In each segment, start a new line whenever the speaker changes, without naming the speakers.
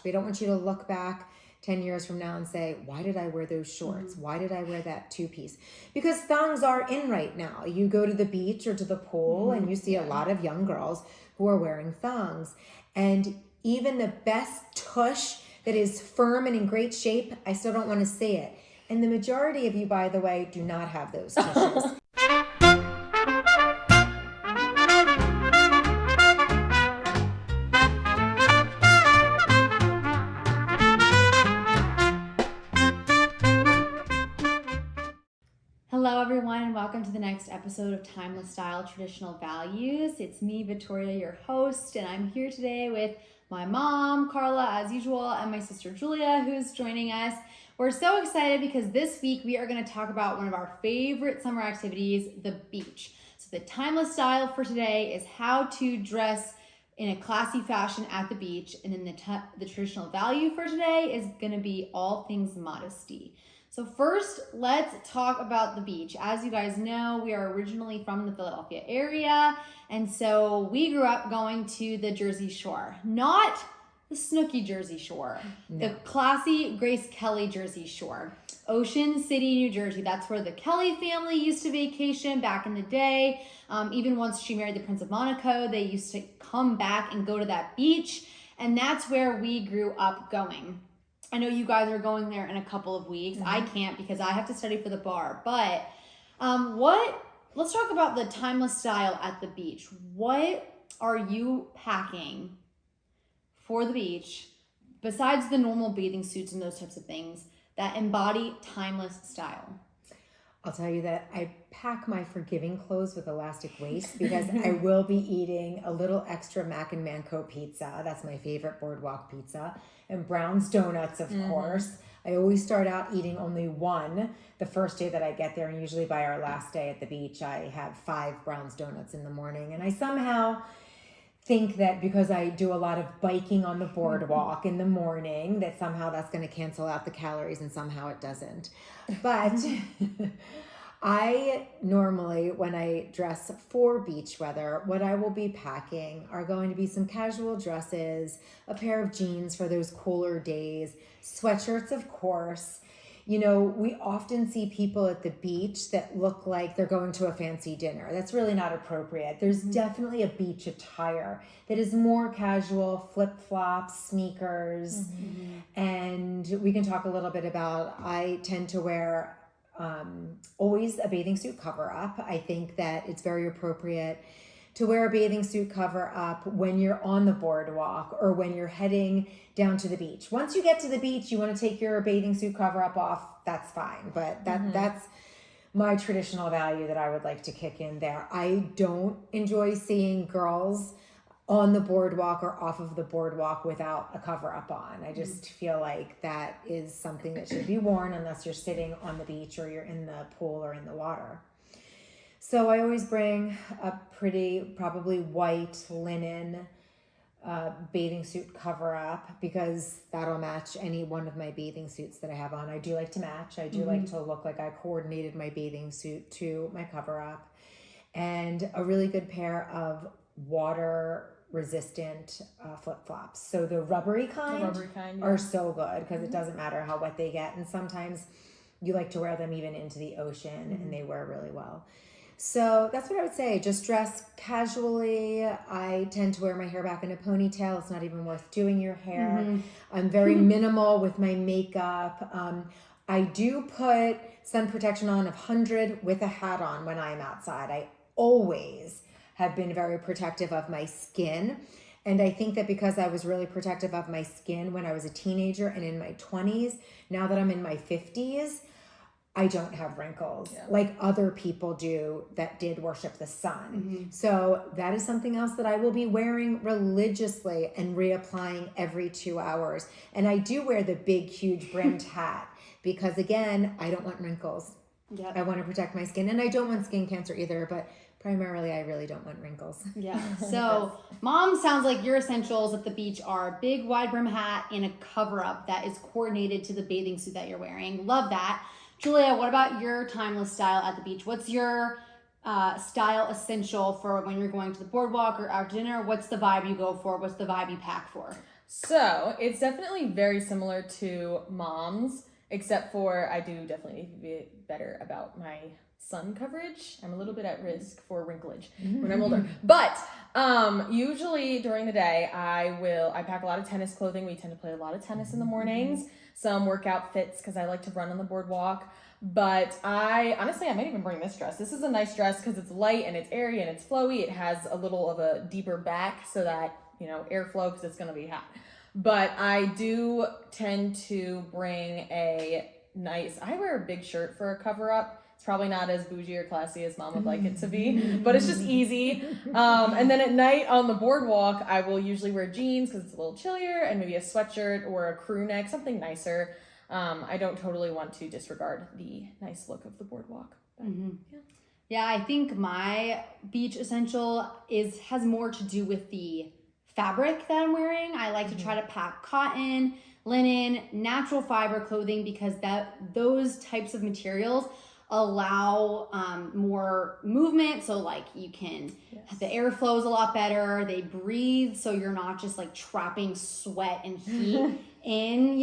We don't want you to look back 10 years from now and say, why did I wear those shorts? Why did I wear that two-piece? Because thongs are in right now. You go to the beach or to the pool and you see a lot of young girls who are wearing thongs. And even the best tush that is firm and in great shape, I still don't want to see it. And the majority of you, by the way, do not have those tushes.
Hello everyone and welcome to the next episode of Timeless Style Traditional Values. It's me, Vittoria, your host, and I'm here today with my mom, Carla, as usual, and my sister Julia, who's joining us. We're so excited because this week we are going to talk about one of our favorite summer activities, the beach. So the timeless style for today is how to dress in a classy fashion at the beach, and then the traditional value for today is going to be all things modesty. So first, let's talk about the beach. As you guys know, we are originally from the Philadelphia area, and so we grew up going to the Jersey Shore. Not the Snooki Jersey Shore, the classy Grace Kelly Jersey Shore. Ocean City, New Jersey. That's where the Kelly family used to vacation back in the day. Even once she married the Prince of Monaco, they used to come back and go to that beach, and that's where we grew up going. I know you guys are going there in a couple of weeks. I can't because I have to study for the bar. But let's talk about the timeless style at the beach. What are you packing for the beach besides the normal bathing suits and those types of things that embody timeless style?
I'll tell you that I pack my forgiving clothes with elastic waist because I will be eating a little extra Mac and Manco pizza. That's my favorite boardwalk pizza. And Brown's Donuts, of course. I always start out eating only one the first day that I get there. And usually by our last day at the beach, I have 5 Brown's Donuts in the morning. And I somehow think that because I do a lot of biking on the boardwalk in the morning, that somehow that's going to cancel out the calories, and somehow it doesn't. But I normally, when I dress for beach weather, what I will be packing are going to be some casual dresses, a pair of jeans for those cooler days, sweatshirts, of course. You know, we often see people at the beach that look like they're going to a fancy dinner. That's really not appropriate. There's definitely a beach attire that is more casual, flip-flops, sneakers. And we can talk a little bit about, I tend to wear always a bathing suit cover up. I think that it's very appropriate to wear a bathing suit cover up when you're on the boardwalk or when you're heading down to the beach. Once you get to the beach, you want to take your bathing suit cover up off, that's fine. But that's my traditional value that I would like to kick in there. I don't enjoy seeing girls on the boardwalk or off of the boardwalk without a cover up on. I just feel like that is something that should be worn unless you're sitting on the beach or you're in the pool or in the water. So I always bring a pretty, probably white linen bathing suit cover up because that'll match any one of my bathing suits that I have on. I do like to match. I do like to look like I coordinated my bathing suit to my cover up. And a really good pair of water resistant flip-flops. So the rubbery kind, are so good because it doesn't matter how wet they get. And sometimes you like to wear them even into the ocean and they wear really well. So that's what I would say. Just dress casually. I tend to wear my hair back in a ponytail. It's not even worth doing your hair. I'm very minimal with my makeup. I do put sun protection on of 100 with a hat on when I'm outside. I always have been very protective of my skin. And I think that because I was really protective of my skin when I was a teenager and in my 20s, now that I'm in my 50s, I don't have wrinkles like other people do that did worship the sun. So that is something else that I will be wearing religiously and reapplying every 2 hours. And I do wear the big, huge brimmed hat because, again, I don't want wrinkles. I want to protect my skin. And I don't want skin cancer either, but primarily I really don't want wrinkles.
Yeah. So mom, sounds like your essentials at the beach are a big wide brim hat and a cover up that is coordinated to the bathing suit that you're wearing. Love that. Julia, what about your timeless style at the beach? What's your style essential for when you're going to the boardwalk or out to dinner? What's the vibe you go for? What's the vibe you pack for?
So it's definitely very similar to mom's, except for I do definitely need to be better about my sun coverage. I'm a little bit at risk for wrinklage when I'm older. But usually during the day, I pack a lot of tennis clothing. We tend to play a lot of tennis in the mornings. Some workout fits because I like to run on the boardwalk. But I might even bring this dress. This is a nice dress because it's light and it's airy and it's flowy. It has a little of a deeper back so that, airflow because it's going to be hot. But I do tend to bring I wear a big shirt for a cover up. It's probably not as bougie or classy as mom would like it to be, but it's just easy. And then at night on the boardwalk, I will usually wear jeans because it's a little chillier and maybe a sweatshirt or a crew neck, something nicer. I don't totally want to disregard the nice look of the boardwalk. But,
Yeah, I think my beach essential has more to do with the fabric that I'm wearing. I like to try to pack cotton, linen, natural fiber clothing because those types of materials allow more movement. So like the airflow is a lot better. They breathe, so you're not just like trapping sweat and heat in,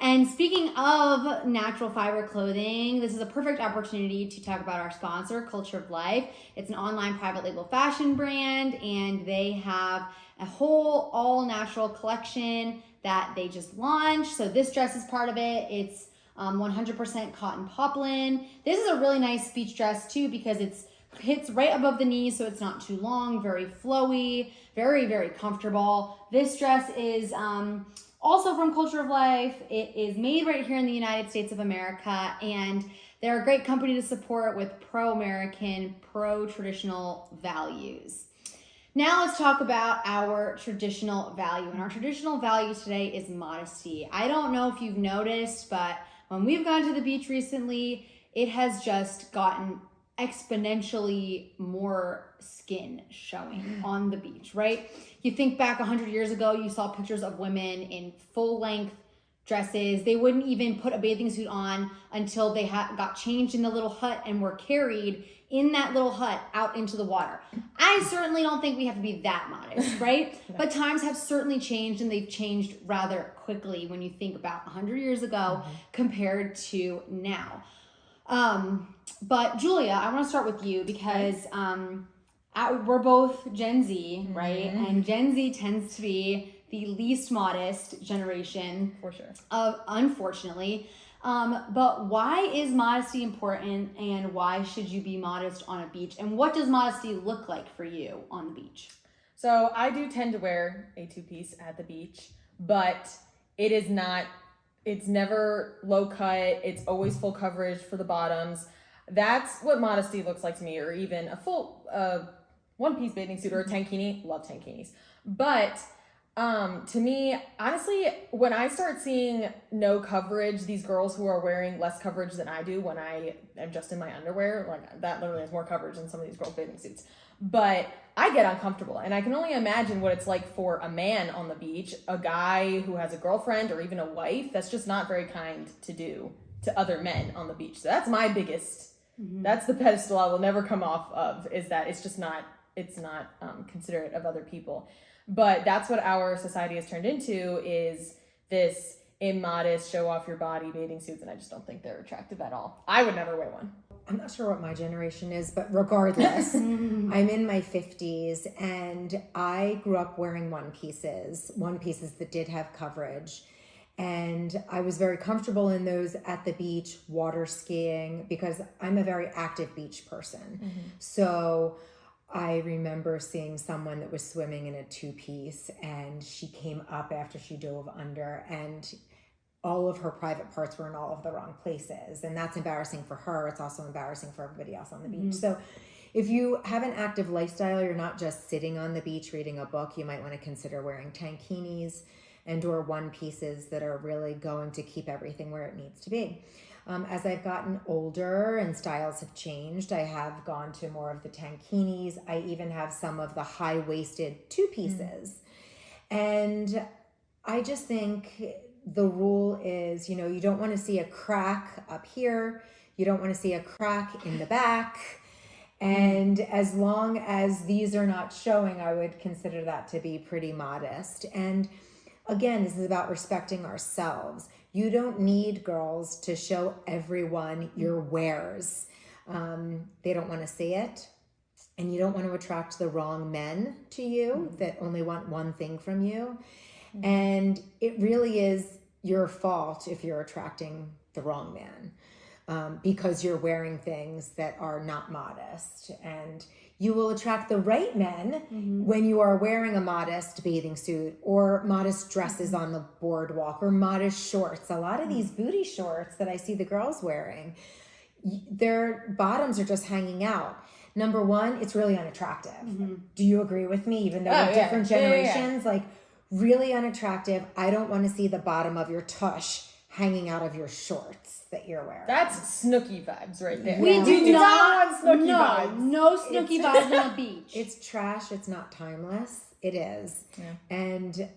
And speaking of natural fiber clothing, this is a perfect opportunity to talk about our sponsor, Culture of Life. It's an online private label fashion brand, and they have a whole all natural collection that they just launched. So this dress is part of it. It's 100% cotton poplin. This is a really nice beach dress too because it hits right above the knees, so it's not too long, very flowy, very, very comfortable. This dress is also from Culture of Life. It is made right here in the United States of America, and they're a great company to support with pro-American, pro-traditional values. Now let's talk about our traditional value. And our traditional value today is modesty. I don't know if you've noticed, but when we've gone to the beach recently, it has just gotten exponentially more skin showing on the beach, right? You think back 100 years ago, you saw pictures of women in full-length dresses. They wouldn't even put a bathing suit on until they got changed in the little hut and were carried in that little hut out into the water. I certainly don't think we have to be that modest, right? No. But times have certainly changed, and they've changed rather quickly when you think about 100 years ago compared to now. But Julia, I want to start with you because we're both Gen Z, right? And Gen Z tends to be the least modest generation.
For sure.
Unfortunately. But why is modesty important, and why should you be modest on a beach? And what does modesty look like for you on the beach?
So I do tend to wear a two-piece at the beach, but it's never low cut. It's always full coverage for the bottoms. That's what modesty looks like to me, or even a full one-piece bathing suit or a tankini. Love tankinis. But to me, honestly, when I start seeing no coverage, these girls who are wearing less coverage than I do when I am just in my underwear, like that literally has more coverage than some of these girls' bathing suits. But I get uncomfortable, and I can only imagine what it's like for a man on the beach, a guy who has a girlfriend or even a wife. That's just not very kind to do to other men on the beach. So that's my biggest, that's the pedestal I will never come off of, is that it's not considerate of other people. But that's what our society has turned into, is this immodest, show off your body bathing suits, and I just don't think they're attractive at all. I would never wear one.
I'm not sure what my generation is, but regardless, I'm in my 50s, and I grew up wearing one pieces that did have coverage. And I was very comfortable in those at the beach, water skiing, because I'm a very active beach person. So I remember seeing someone that was swimming in a two-piece, and she came up after she dove under, and all of her private parts were in all of the wrong places. And that's embarrassing for her. It's also embarrassing for everybody else on the beach. So if you have an active lifestyle, you're not just sitting on the beach reading a book, you might want to consider wearing tankinis and or one pieces that are really going to keep everything where it needs to be. As I've gotten older and styles have changed, I have gone to more of the tankinis. I even have some of the high-waisted two pieces. And I just think the rule is, you don't want to see a crack up here. You don't want to see a crack in the back. And as long as these are not showing, I would consider that to be pretty modest. And again, this is about respecting ourselves. You don't need girls to show everyone your wares. They don't want to see it. And you don't want to attract the wrong men to you that only want one thing from you. And it really is your fault if you're attracting the wrong man, because you're wearing things that are not modest. And you will attract the right men when you are wearing a modest bathing suit or modest dresses on the boardwalk or modest shorts. A lot of these booty shorts that I see the girls wearing, their bottoms are just hanging out. Number one, it's really unattractive. Do you agree with me? Even though we're different generations, like really unattractive. I don't want to see the bottom of your tush hanging out of your shorts that you're wearing.
That's Snooki vibes right there.
We do not
want Snooki vibes.
No Snooki vibes on the beach.
It's trash. It's not timeless. It is.
Yeah.
And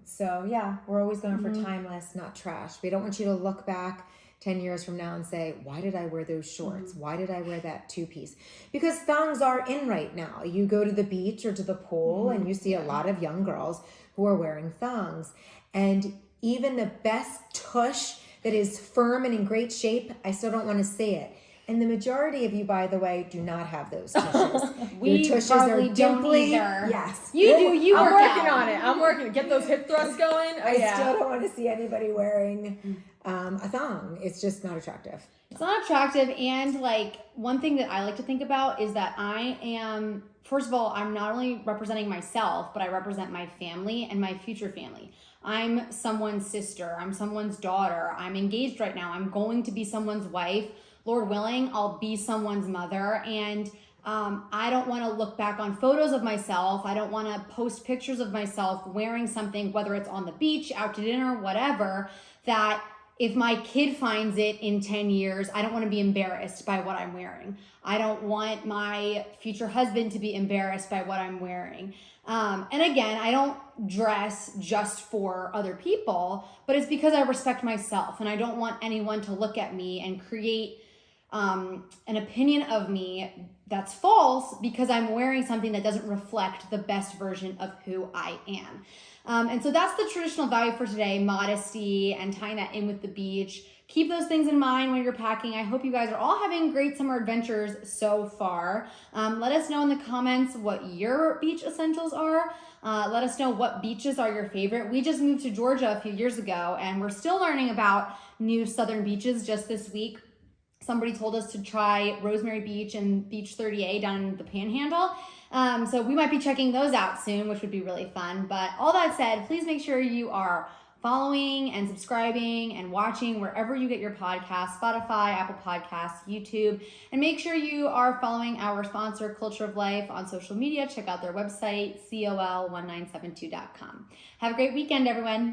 so, yeah, we're always going for timeless, not trash. We don't want you to look back 10 years from now and say, why did I wear those shorts? Why did I wear that two-piece? Because thongs are in right now. You go to the beach or to the pool and you see a lot of young girls who are wearing thongs. And even the best tush that is firm and in great shape, I still don't want to see it. And the majority of you, by the way, do not have those tushes.
We
Your tushes
probably
are dimply.
don't either.
Yes.
You do. You
I'm
work
working
out.
on it. I'm working. Get those hip thrusts going. Oh,
I still don't want to see anybody wearing a thong. It's just not attractive.
It's not attractive. And like one thing that I like to think about is that I am, first of all, I'm not only representing myself, but I represent my family and my future family. I'm someone's sister. I'm someone's daughter. I'm engaged right now. I'm going to be someone's wife. Lord willing, I'll be someone's mother. And I don't want to look back on photos of myself. I don't want to post pictures of myself wearing something, whether it's on the beach, out to dinner, whatever, that if my kid finds it in 10 years, I don't want to be embarrassed by what I'm wearing. I don't want my future husband to be embarrassed by what I'm wearing. And again, I don't dress just for other people, but it's because I respect myself and I don't want anyone to look at me and create an opinion of me that's false because I'm wearing something that doesn't reflect the best version of who I am. And so that's the traditional value for today, modesty and tying that in with the beach. Keep those things in mind when you're packing. I hope you guys are all having great summer adventures so far. Let us know in the comments what your beach essentials are. Let us know what beaches are your favorite. We just moved to Georgia a few years ago and we're still learning about new southern beaches just this week. Somebody told us to try Rosemary Beach and Beach 30A down in the Panhandle. So we might be checking those out soon, which would be really fun. But all that said, please make sure you are following and subscribing and watching wherever you get your podcasts, Spotify, Apple Podcasts, YouTube. And make sure you are following our sponsor, Culture of Life, on social media. Check out their website, col1972.com. Have a great weekend, everyone.